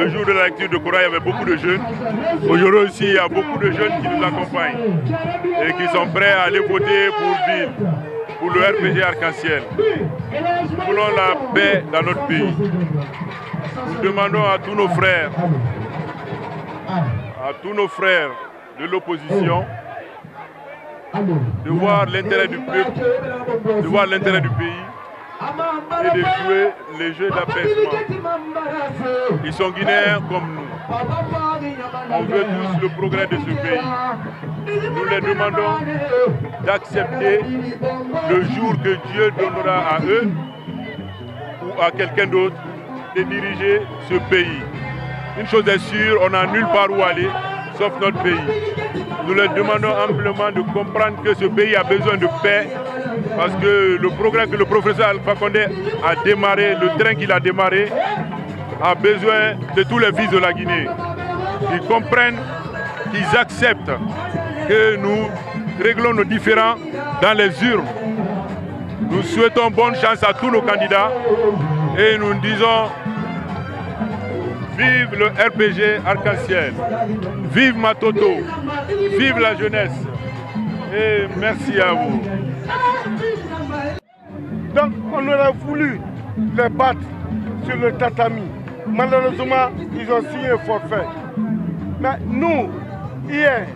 le jour de la lecture de Coran, il y avait beaucoup de jeunes. Aujourd'hui aussi, il y a beaucoup de jeunes qui nous accompagnent et qui sont prêts à aller voter pour Ville, pour le RPG Arc-en-Ciel. Nous voulons la paix dans notre pays. Nous demandons à tous nos frères de l'opposition de voir l'intérêt du peuple, de voir l'intérêt du pays et de jouer les jeux d'apaisement. Ils sont guinéens comme nous. On veut tous le progrès de ce pays. Nous les demandons d'accepter le jour que Dieu donnera à eux ou à quelqu'un d'autre de diriger ce pays. Une chose est sûre, on n'a nulle part où aller, sauf notre pays. Nous leur demandons amplement de comprendre que ce pays a besoin de paix, parce que le progrès que le professeur Alpha Condé a démarré, le train qu'il a démarré, a besoin de tous les fils de la Guinée. Ils comprennent, qu'ils acceptent que nous réglons nos différends dans les urnes. Nous souhaitons bonne chance à tous nos candidats et nous disons vive le RPG Arc-en-Ciel, vive Matoto, vive la jeunesse et merci à vous. Donc on aurait voulu les battre sur le tatami. Malheureusement, ils ont signé forfait. Mais nous, hier,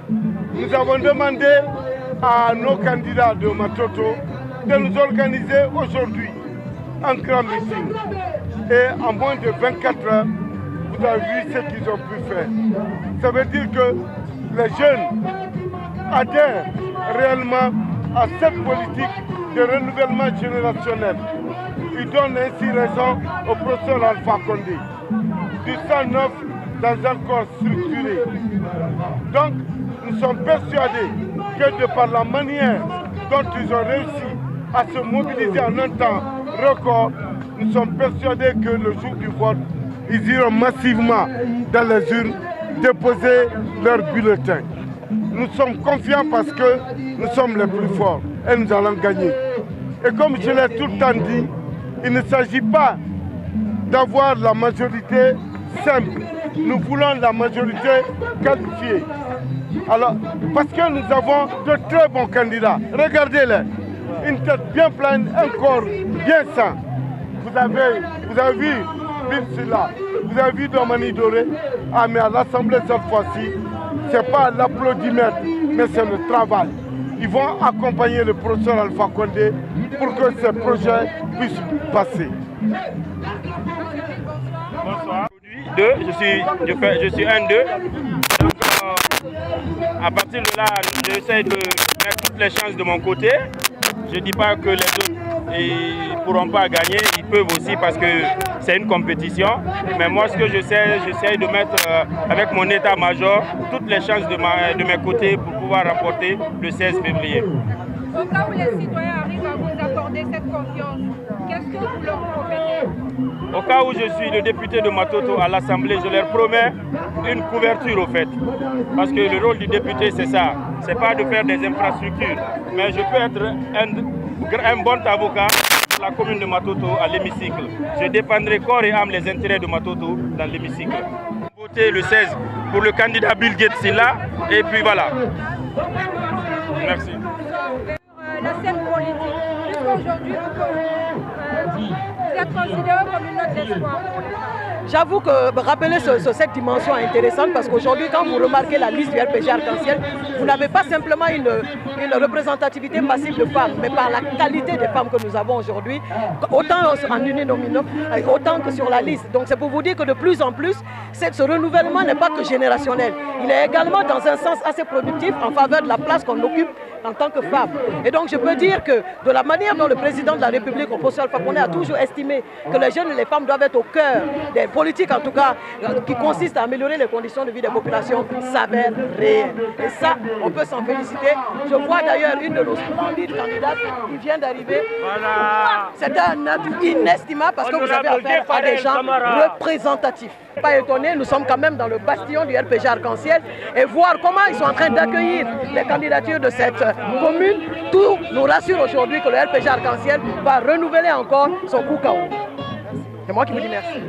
nous avons demandé à nos candidats de Matoto de nous organiser aujourd'hui un grand meeting. Et en moins de 24 heures, vous avez vu ce qu'ils ont pu faire. Ça veut dire que les jeunes adhèrent réellement à cette politique de renouvellement générationnel. Ils donnent ainsi raison au professeur Alpha Condé. Du sang neuf dans un corps structuré. Donc, nous sommes persuadés que de par la manière dont ils ont réussi à se mobiliser en un temps record, nous sommes persuadés que le jour du vote, ils iront massivement dans les urnes déposer leurs bulletins. Nous sommes confiants parce que nous sommes les plus forts et nous allons gagner. Et comme je l'ai tout le temps dit, il ne s'agit pas d'avoir la majorité simple. Nous voulons la majorité qualifiée. Alors, parce que nous avons de très bons candidats. Regardez-les. Une tête bien pleine, un corps bien sain. Vous avez vu Binsila, vous avez vu Domani Doré. Ah, mais à l'Assemblée cette fois-ci, ce n'est pas l'applaudimètre, mais c'est le travail. Ils vont accompagner le professeur Alpha Condé pour que ce projet puisse passer. Bonsoir. Je suis un d'eux. Donc, à partir de là, j'essaie de mettre toutes les chances de mon côté. Je ne dis pas que les autres ne pourront pas gagner, ils peuvent aussi parce que c'est une compétition. Mais moi, ce que j'essaie de mettre avec mon état-major toutes les chances de mes côtés pour pouvoir remporter le 16 février. Au cas où les citoyens arrivent à vous accorder cette confiance, qu'est-ce que vous leur promettez? Au cas où je suis le député de Matoto à l'Assemblée, je leur promets une couverture au fait. Parce que le rôle du député, c'est ça. Ce n'est pas de faire des infrastructures. Mais je peux être un bon avocat pour la commune de Matoto à l'hémicycle. Je défendrai corps et âme les intérêts de Matoto dans l'hémicycle. Voter le 16 pour le candidat Bill Gates là. Et puis voilà. Merci. La scène politique, puisqu'aujourd'hui vous êtes considéré comme une note d'espoir. J'avoue que rappeler cette dimension est intéressante parce qu'aujourd'hui, quand vous remarquez la liste du RPG Arc-en-Ciel, vous n'avez pas simplement une représentativité massive de femmes, mais par la qualité des femmes que nous avons aujourd'hui, autant en uninominaux, autant que sur la liste. Donc c'est pour vous dire que de plus en plus, ce renouvellement n'est pas que générationnel. Il est également dans un sens assez productif en faveur de la place qu'on occupe en tant que femme. Et donc je peux dire que de la manière dont le président de la République, au professeur Alpha Condé, a toujours estimé que les jeunes et les femmes doivent être au cœur des politiques, en tout cas, qui consistent à améliorer les conditions de vie des populations, s'avère réel. Et ça, on peut s'en féliciter. Je vois d'ailleurs une de nos splendides candidates qui vient d'arriver. Voilà. C'est un atout inestimable parce que vous avez affaire à des gens représentatifs. Pas étonné, nous sommes quand même dans le bastion du RPG Arc-en-Ciel et voir comment ils sont en train d'accueillir les candidatures de cette commune, tout nous rassure aujourd'hui que le RPG Arc-en-Ciel va renouveler encore son coup KO. C'est moi qui vous dis merci.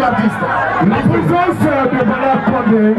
artistes. La présence de Bala Condé